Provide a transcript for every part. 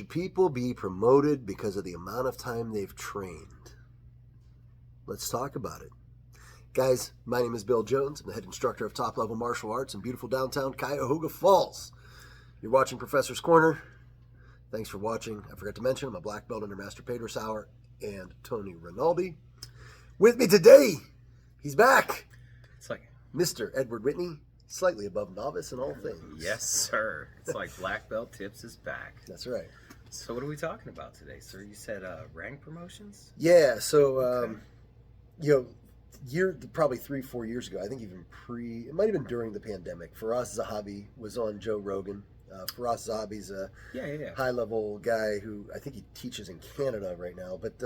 Should people be promoted because of the amount of time they've trained? Let's talk about it. Guys, my name is Bill Jones. I'm the head instructor of top-level martial arts in beautiful downtown Cuyahoga Falls. You're watching Professor's Corner. Thanks for watching. I forgot to mention I'm a black belt under Master Pedro Sauer and Tony Rinaldi. With me today, he's back. It's like Mr. Edward Whitney, slightly above novice in all things. yes, sir. It's like black belt tips is back. That's right. So what are we talking about today, sir? You said rank promotions? Yeah, so, probably 3-4 years ago, I think even it might have been during the pandemic, Firas Zahabi was on Joe Rogan. Firas Zahabi's a high-level guy who I think he teaches in Canada right now. But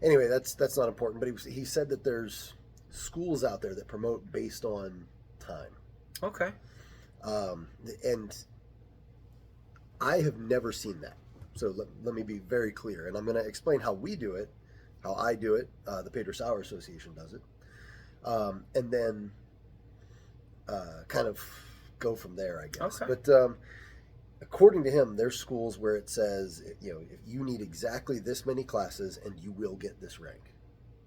anyway, that's not important. But he said that there's schools out there that promote based on time. Okay. And I have never seen that. So let me be very clear. And I'm going to explain how we do it, how I do it. The Pedro Sauer Association does it. And then kind of go from there, I guess. Okay. But according to him, there's schools where it says, if you need exactly this many classes and you will get this rank,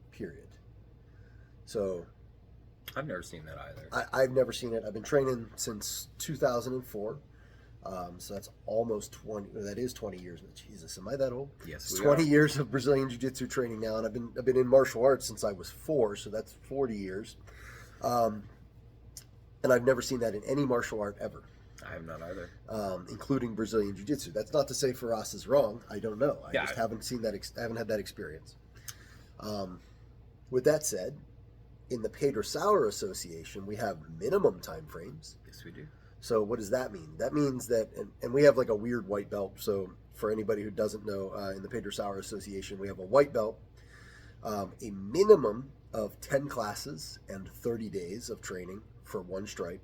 period. So I've never seen that either. I've never seen it. I've been training since 2004. So that's almost 20. That is 20 years. Jesus, am I that old? Yes, it's we 20 are. years of Brazilian Jiu-Jitsu training now, and I've been in martial arts since I was 4. So that's 40 years. And I've never seen that in any martial art ever. I have not either. Including Brazilian Jiu-Jitsu. That's not to say Firas is wrong. I don't know. I just haven't seen that. I haven't had that experience. With that said, in the Pedro Sauer Association, we have minimum time frames. Yes, we do. So what does that mean? That means that, and we have like a weird white belt. So for anybody who doesn't know, in the Pedro Sauer Association, we have a white belt, a minimum of 10 classes and 30 days of training for one stripe.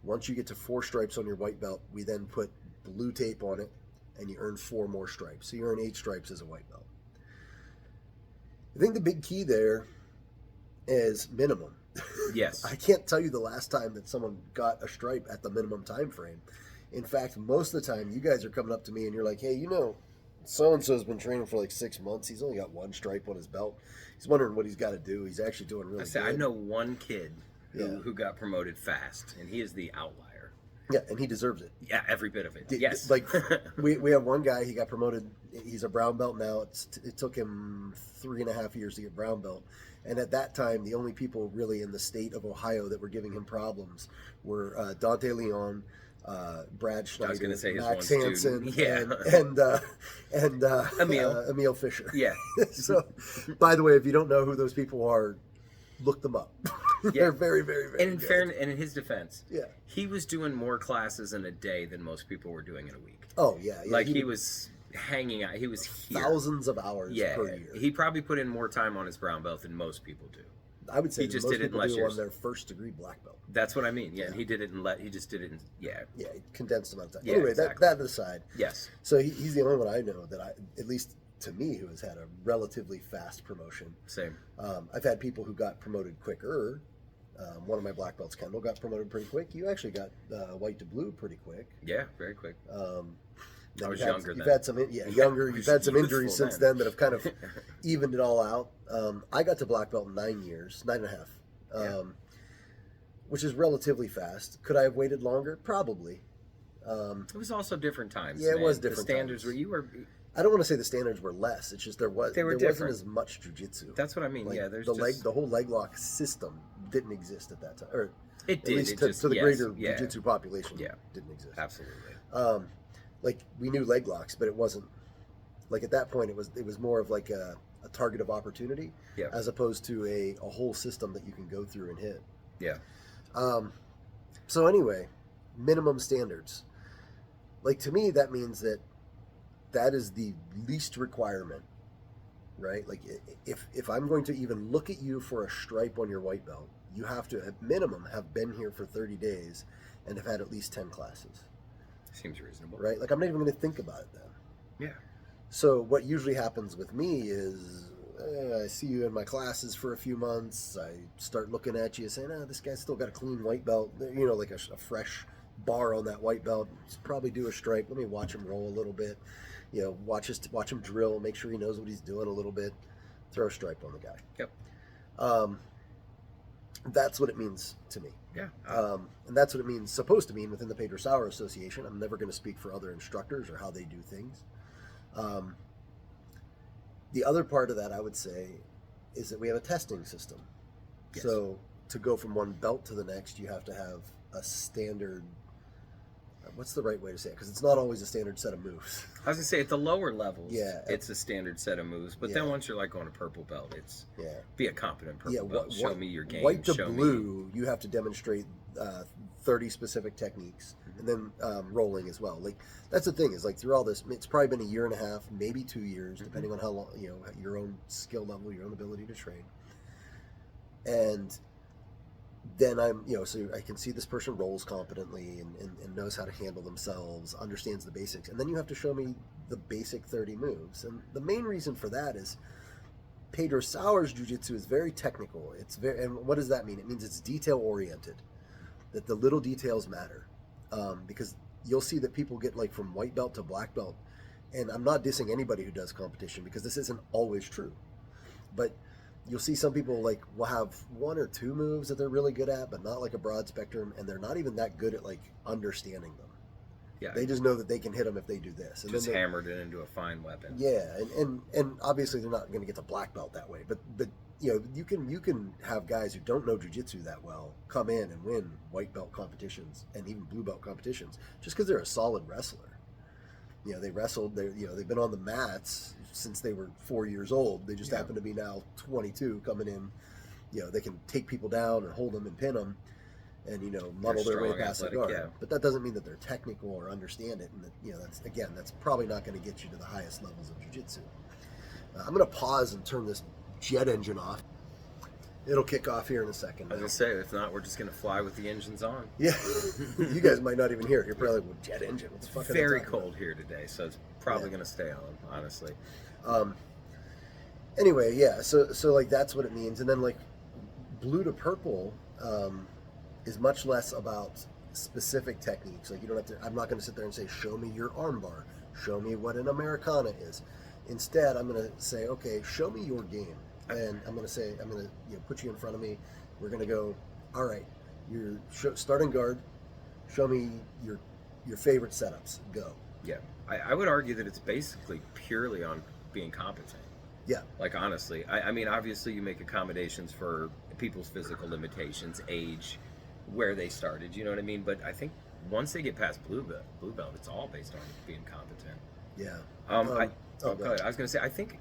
Once you get to 4 stripes on your white belt, we then put blue tape on it, and you earn 4 more stripes. So you earn 8 stripes as a white belt. I think the big key there is minimum. Yes. I can't tell you the last time that someone got a stripe at the minimum time frame. In fact, most of the time, you guys are coming up to me and you're like, hey, so-and-so's been training for like 6 months. He's only got 1 stripe on his belt. He's wondering what he's got to do. He's actually doing really good. I know one kid who got promoted fast, and he is the outlier. Yeah, and he deserves it. Yeah, every bit of it. Yes. Like, we have one guy, he got promoted. He's a brown belt now. It took him 3.5 years to get brown belt. And at that time, the only people really in the state of Ohio that were giving him problems were Dante Leon, Brad Schneider, Max Hansen, and Emil Fisher. Yeah. So, by the way, if you don't know who those people are, look them up. They're very, very, very and good. And in his defense, he was doing more classes in a day than most people were doing in a week. Oh, yeah. Like he was hanging out. He was here. Thousands of hours per year. He probably put in more time on his brown belt than most people do. I would say he just most did it people in less do years. On their first degree black belt. That's what I mean. Yeah, and he did it he just did it in, condensed amount of time. Yeah, anyway, exactly. that aside. Yes. So he's the only one I know that at least to me, who has had a relatively fast promotion. Same. I've had people who got promoted quicker. One of my black belts, Kendall, got promoted pretty quick. You actually got white to blue pretty quick. Yeah, very quick. I was you've younger then. You've had some, younger. You've had some injuries since then that have kind of evened it all out. I got to black belt in 9 years, 9.5, which is relatively fast. Could I have waited longer? Probably. It was also different times. Yeah, it was different. The standards times. I don't want to say the standards were less. It's just there wasn't as much jiu-jitsu. That's what I mean. Like, the whole leg lock system didn't exist at that time, or it did. At least to the greater jiu-jitsu population. Didn't exist. Absolutely. Like we knew leg locks, but it wasn't like at that point. It was more of like a target of opportunity, as opposed to a whole system that you can go through and hit. Yeah. So anyway, minimum standards. Like to me, that means that is the least requirement, right? Like if I'm going to even look at you for a stripe on your white belt, you have to at minimum have been here for 30 days and have had at least 10 classes. Seems reasonable. Right? Like I'm not even going to think about it then. Yeah. So what usually happens with me is I see you in my classes for a few months. I start looking at you saying, this guy's still got a clean white belt, like a fresh bar on that white belt. He's probably do a strike. Let me watch him roll a little bit. Watch him drill. Make sure he knows what he's doing a little bit. Throw a stripe on the guy. Yep. That's what it means to me. Yeah. And that's what it means, supposed to mean within the Pedro Sauer Association. I'm never going to speak for other instructors or how they do things. The other part of that, I would say, is that we have a testing system. Yes. So to go from one belt to the next, you have to have a standard. What's the right way to say it? Because it's not always a standard set of moves. I was gonna say at the lower levels, Yeah. it's a standard set of moves. But Yeah. then once you're like going to purple belt, it's Yeah. be a competent purple belt. Show me your game. White to show blue, you have to demonstrate 30 specific techniques, and then rolling as well. Like that's the thing is like through all this, it's probably been a year and a half, maybe 2 years, depending on how long your own skill level, your own ability to train. And then so I can see this person rolls competently and knows how to handle themselves, understands the basics, and then you have to show me the basic 30 moves. And the main reason for that is Pedro Sauer's jiu-jitsu is very technical. And what does that mean? It means it's detail oriented, that the little details matter. Because you'll see that people get like from white belt to black belt, and I'm not dissing anybody who does competition because this isn't always true, but you'll see some people like will have one or two moves that they're really good at, but not like a broad spectrum, and they're not even that good at like understanding them. Yeah, they just know that they can hit them if they do this, and just hammered it into a fine weapon. Yeah, and obviously they're not going to get to black belt that way, but you can have guys who don't know jiu-jitsu that well come in and win white belt competitions and even blue belt competitions just because they're a solid wrestler. They wrestled. They've been on the mats since they were 4 years old. They just happen to be now 22 coming in. They can take people down and hold them and pin them, and muddle their way past the guard. Yeah. But that doesn't mean that they're technical or understand it. And that that's probably not going to get you to the highest levels of jiu-jitsu. I'm going to pause and turn this jet engine off. It'll kick off here in a second. I was going to say, if not, we're just going to fly with the engines on. Yeah. You guys might not even hear it. You're probably like, well, jet engine. What's It's very cold here today, so it's probably going to stay on, honestly. Anyway, yeah, so like that's what it means. And then like blue to purple is much less about specific techniques. Like you don't have to, I'm not going to sit there and say, show me your arm bar. Show me what an Americana is. Instead, I'm going to say, okay, show me your game. And I'm going to put you in front of me. We're going to go, all right, you're starting guard. Show me your favorite setups. Go. Yeah. I would argue that it's basically purely on being competent. Yeah. Like, honestly. I mean, obviously you make accommodations for people's physical limitations, age, where they started, you know what I mean? But I think once they get past blue belt, it's all based on being competent. Yeah. Go ahead. I was going to say, I think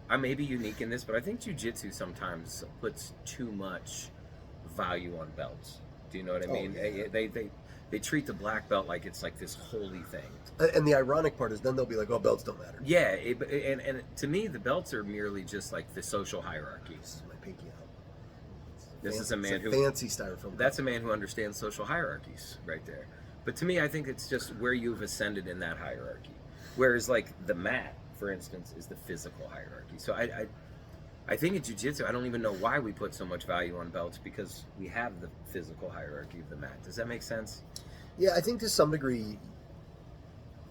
I may be unique in this, but I think jiu-jitsu sometimes puts too much value on belts. Do you know what I mean? Yeah. They treat the black belt like it's like this holy thing. And the ironic part is then they'll be like, oh, belts don't matter. Yeah, and to me, the belts are merely just like the social hierarchy. This is my pinky out. This is a man who fancy styrofoam. That's a man who understands social hierarchies right there. But to me, I think it's just where you've ascended in that hierarchy. Whereas like the mat, for instance, is the physical hierarchy. So I think in jiu-jitsu, I don't even know why we put so much value on belts because we have the physical hierarchy of the mat. Does that make sense? Yeah, I think to some degree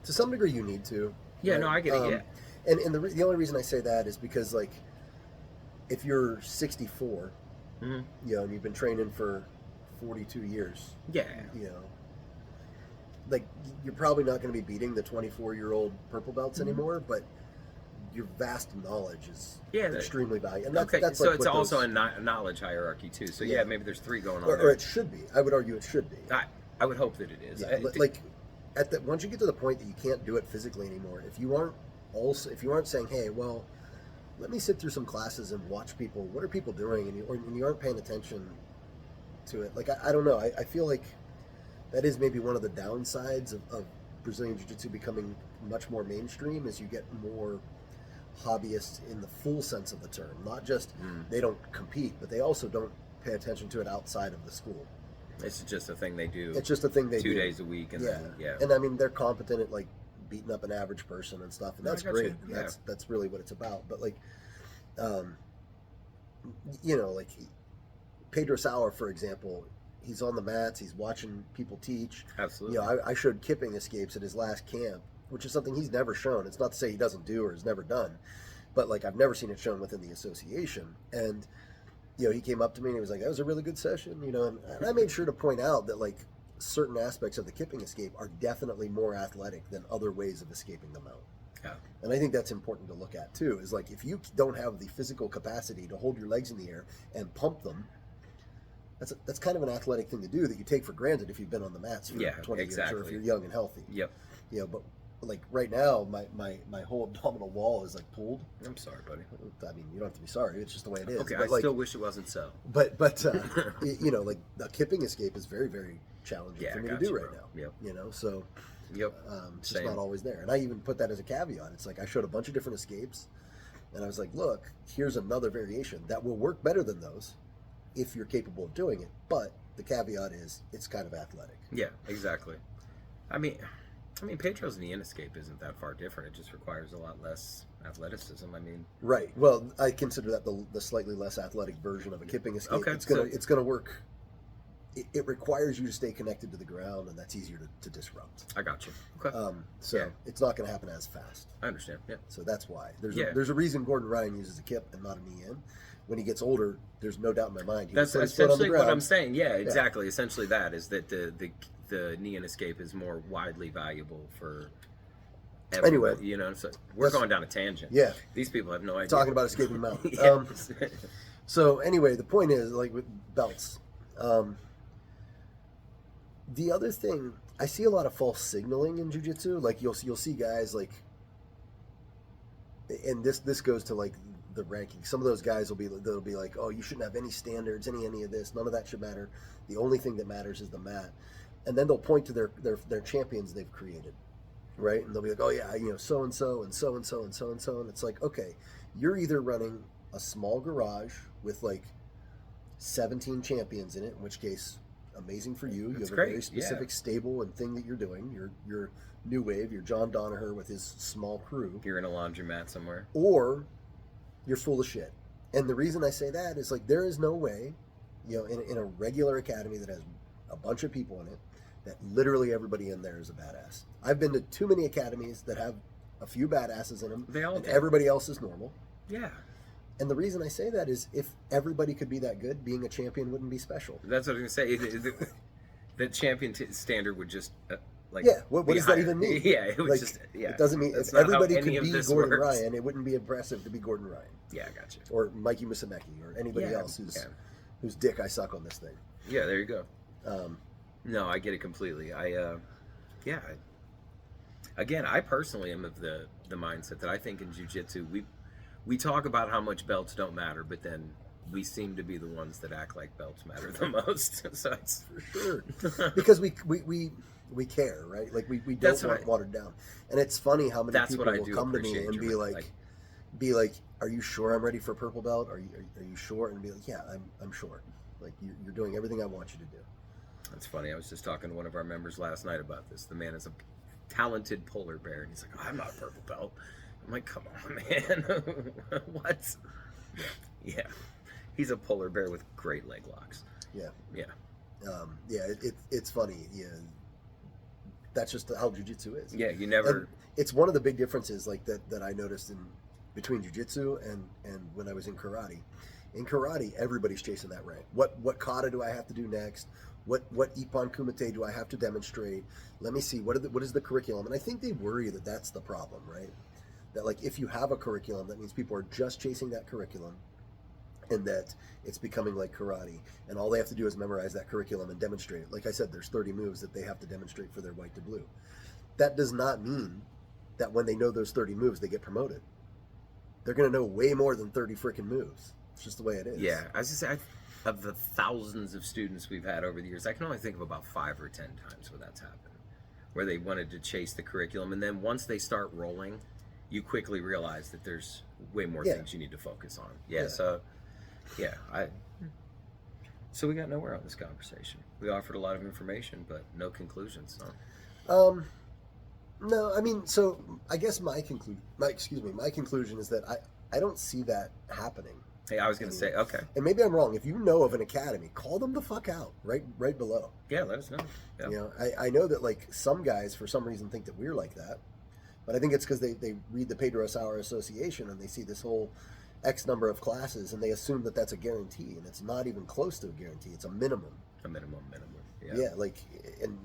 you need to. Yeah, right? No, I get it. Yeah. And the only reason I say that is because like if you're 64, and you've been training for 42 years, like you're probably not going to be beating the 24-year-old purple belts anymore, but your vast knowledge is extremely valuable. And that's so like it's also a knowledge hierarchy too. So maybe there's three going on there. Or it should be. I would argue it should be. I would hope that it is. Yeah, once you get to the point that you can't do it physically anymore, if you aren't saying, hey, well, let me sit through some classes and watch people. What are people doing? And you aren't paying attention to it. Like I don't know. I feel like that is maybe one of the downsides of Brazilian Jiu-Jitsu becoming much more mainstream as you get more hobbyists in the full sense of the term. Not just they don't compete, but they also don't pay attention to it outside of the school. It's just a thing they do. It's just a thing they do 2 days a week, and then And I mean, they're competent at like beating up an average person and stuff, and that's great. And that's really what it's about. But like, like Pedro Sauer, for example, he's on the mats, he's watching people teach. Absolutely. I showed kipping escapes at his last camp, which is something he's never shown. It's not to say he doesn't do or has never done, but like I've never seen it shown within the association. And he came up to me and he was like, "That was a really good session," and I made sure to point out that like certain aspects of the kipping escape are definitely more athletic than other ways of escaping the mount. Yeah. And I think that's important to look at too, is like if you don't have the physical capacity to hold your legs in the air and pump them, that's kind of an athletic thing to do that you take for granted if you've been on the mats for 20 years or if you're young and healthy. Yep. But like right now, my whole abdominal wall is like pulled. I'm sorry, buddy. I mean, you don't have to be sorry. It's just the way it is. Okay, but I still wish it wasn't so. But like the kipping escape is very, very challenging for me to do right now. Yep. So yep. it's just not always there. And I even put that as a caveat. It's like I showed a bunch of different escapes, and I was like, look, here's another variation that will work better than those if you're capable of doing it. But the caveat is it's kind of athletic. Yeah, exactly. I mean, Pedro's knee and escape isn't that far different. It just requires a lot less athleticism. I mean, right. Well, I consider that the slightly less athletic version of a kipping escape. Okay, it's gonna work. It requires you to stay connected to the ground, and that's easier to disrupt. I got you. Okay. It's not going to happen as fast. I understand. Yeah. So that's why there's a reason Gordon Ryan uses a kip and not a knee in. When he gets older, there's no doubt in my mind. That's essentially what I'm saying. Yeah, exactly. Yeah. Essentially, that is that the knee and escape is more widely valuable for everybody. Anyway, so we're going down a tangent. Yeah, these people have no idea. Talking about escaping the mountain. Yes. So anyway, the point is, like with belts, the other thing, I see a lot of false signaling in jiu-jitsu. Like you'll see guys like, and this goes to like the ranking. Some of those guys will be like, oh, you shouldn't have any standards, any of this. None of that should matter. The only thing that matters is the mat. And then they'll point to their champions they've created, right? And they'll be like, oh yeah, so and so and so and so and so and so. And it's like, okay, you're either running a small garage with like 17 champions in it, in which case, amazing for you. You have a very specific stable and thing that you're doing. You're new wave. You're John Donaher with his small crew. You're in a laundromat somewhere. Or you're full of shit. And the reason I say that is like there is no way, in a regular academy that has a bunch of people in it, that literally everybody in there is a badass. I've been to too many academies that have a few badasses in them. They all and do. Everybody else is normal. Yeah. And the reason I say that is if everybody could be that good, being a champion wouldn't be special. That's what I was going to say. The champion standard would just what does that even mean? Yeah, it would it doesn't mean if everybody could be Gordon Ryan, it wouldn't be impressive to be Gordon Ryan. Yeah, I got you. Or Mikey Musumeci or anybody else whose dick I suck on this thing. Yeah, there you go. No, I get it completely. Again, I personally am of the mindset that I think in jiu-jitsu we talk about how much belts don't matter, but then we seem to be the ones that act like belts matter the most. So it's for sure because we care, right? Like we don't want watered down. And it's funny how many people will come to me and be like, "Are you sure I'm ready for purple belt? Are you sure?" And be like, "Yeah, I'm sure. Like you're doing everything I want you to do." That's funny. I was just talking to one of our members last night about this. The man is a talented polar bear, and he's like, "Oh, I'm not a purple belt." I'm like, "Come on, man." What? Yeah. He's a polar bear with great leg locks. Yeah. Yeah. It's funny. Yeah. That's just how jiu-jitsu is. Yeah, you never. And it's one of the big differences like that I noticed between jiu-jitsu and when I was in karate. In karate, everybody's chasing that rank. What kata do I have to do next? What ippon kumite do I have to demonstrate? Let me see. What is the curriculum? And I think they worry that that's the problem, right? That like if you have a curriculum, that means people are just chasing that curriculum, and that it's becoming like karate, and all they have to do is memorize that curriculum and demonstrate it. Like I said, there's 30 moves that they have to demonstrate for their white to blue. That does not mean that when they know those 30 moves, they get promoted. They're going to know way more than 30 freaking moves. It's just the way it is. Yeah, I was just saying, of the thousands of students we've had over the years, I can only think of about 5 or 10 times where that's happened, where they wanted to chase the curriculum, and then once they start rolling, you quickly realize that there's way more things you need to focus on. So we got nowhere on this conversation. We offered a lot of information, but no conclusions. No, I mean, so I guess my conclusion is that I don't see that happening. Hey, I was going to say, okay. And maybe I'm wrong. If you know of an academy, call them the fuck out right below. Yeah, let us know. Yeah. You know, I know that like some guys for some reason think that we're like that, but I think it's because they read the Pedro Sauer Association and they see this whole X number of classes and they assume that that's a guarantee, and it's not even close to a guarantee. It's a minimum. A minimum. Yeah, like, and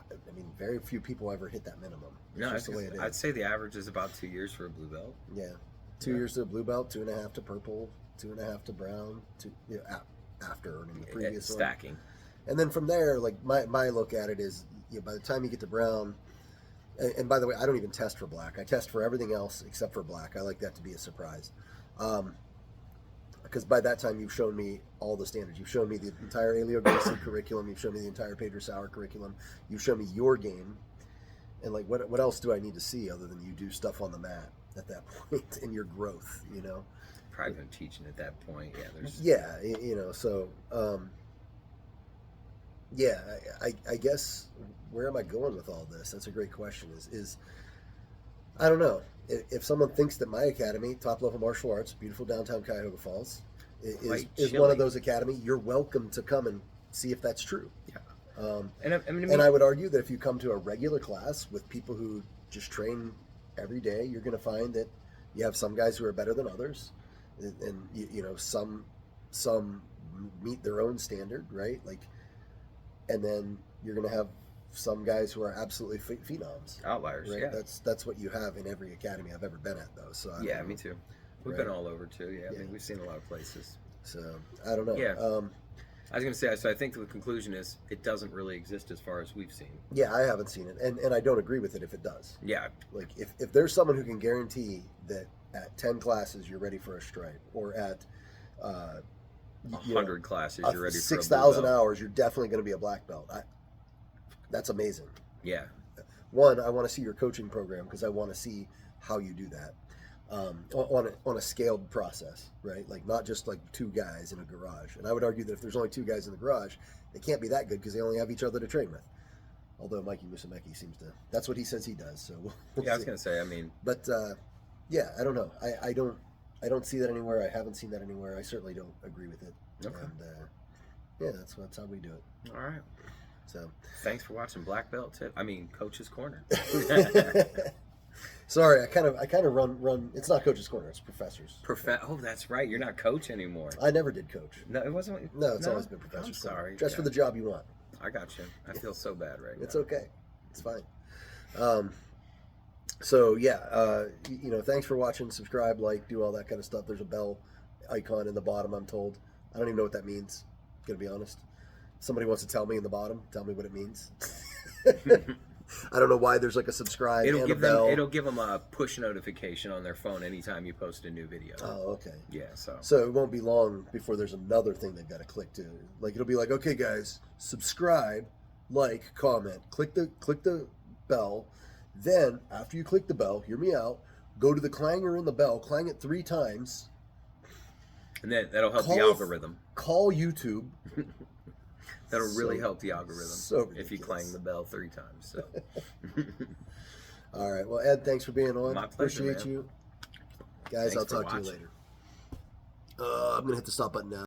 I mean, very few people ever hit that minimum. It's No, just the way it is. I'd say the average is about 2 years for a blue belt. Yeah, 2 years to a blue belt, 2.5 to purple, 2.5 to brown, after earning the previous one. Stacking. And then from there, like my look at it is, by the time you get to brown, and by the way, I don't even test for black. I test for everything else except for black. I like that to be a surprise. Because by that time you've shown me all the standards. You've shown me the entire Elio Gracie curriculum. You've shown me the entire Pedro Sauer curriculum. You've shown me your game. And like, what else do I need to see other than you do stuff on the mat at that point in your growth, you know? Probably been teaching at that point. Yeah, you know, so, yeah, I guess, where am I going with all this? That's a great question. Is I don't know. If someone thinks that my academy, Top Level Martial Arts, beautiful downtown Cuyahoga Falls, is one of those academy, you're welcome to come and see if that's true. Yeah. And I would argue that if you come to a regular class with people who just train every day, you're going to find that you have some guys who are better than others, and you know, some meet their own standard, right? Like, and then you're going to have some guys who are absolutely phenoms, outliers. Right? Yeah, that's what you have in every academy I've ever been at, though. So yeah, me too. We've been all over too. Yeah, I mean, we've seen a lot of places. So I don't know. Yeah. I was going to say, so I think the conclusion is it doesn't really exist as far as we've seen. Yeah, I haven't seen it, and I don't agree with it if it does. Yeah. Like, if there's someone who can guarantee that at 10 classes you're ready for a stripe, or at 100 classes you're ready for 6,000 hours, you're definitely going to be a black belt. That's amazing. Yeah. One, I want to see your coaching program because I want to see how you do that on a scaled process, right? Like, not just like two guys in a garage. And I would argue that if there's only two guys in the garage, they can't be that good because they only have each other to train with. Although Mikey Musumeci seems to, that's what he says he does. So we'll yeah, I was going to say, I mean, but yeah, I don't know. I don't see that anywhere. I haven't seen that anywhere. I certainly don't agree with it. Okay. And yeah, that's how we do it. All right. So thanks for watching Black Belt Tip. I mean, Coach's Corner. Sorry, I kind of run. It's not Coach's Corner. It's Professor's. Oh, that's right. You're not coach anymore. I never did coach. No, it wasn't. No, it's always been Professor's. I'm sorry. Just for the job you want. I got you. I feel so bad right now. It's okay. It's fine. So yeah, you know, thanks for watching. Subscribe, like, do all that kind of stuff. There's a bell icon in the bottom, I'm told. I don't even know what that means, gonna be honest. Somebody wants to tell me in the bottom, tell me what it means. I don't know why there's like a subscribe and a bell. It'll give them a push notification on their phone anytime you post a new video. Oh, okay. Yeah, so it won't be long before there's another thing they've got to click to. Like, it'll be like, okay, guys, subscribe, like, comment, click the bell. Then after you click the bell, hear me out. Go to the clanger in the bell, clang it 3 times. And that'll help the algorithm. Call YouTube. That'll really help the algorithm if you clang the bell 3 times. So. All right. Well, Ed, thanks for being on. My pleasure, Appreciate man. you. Guys, I'll talk to you later. I'm going to hit the stop button now.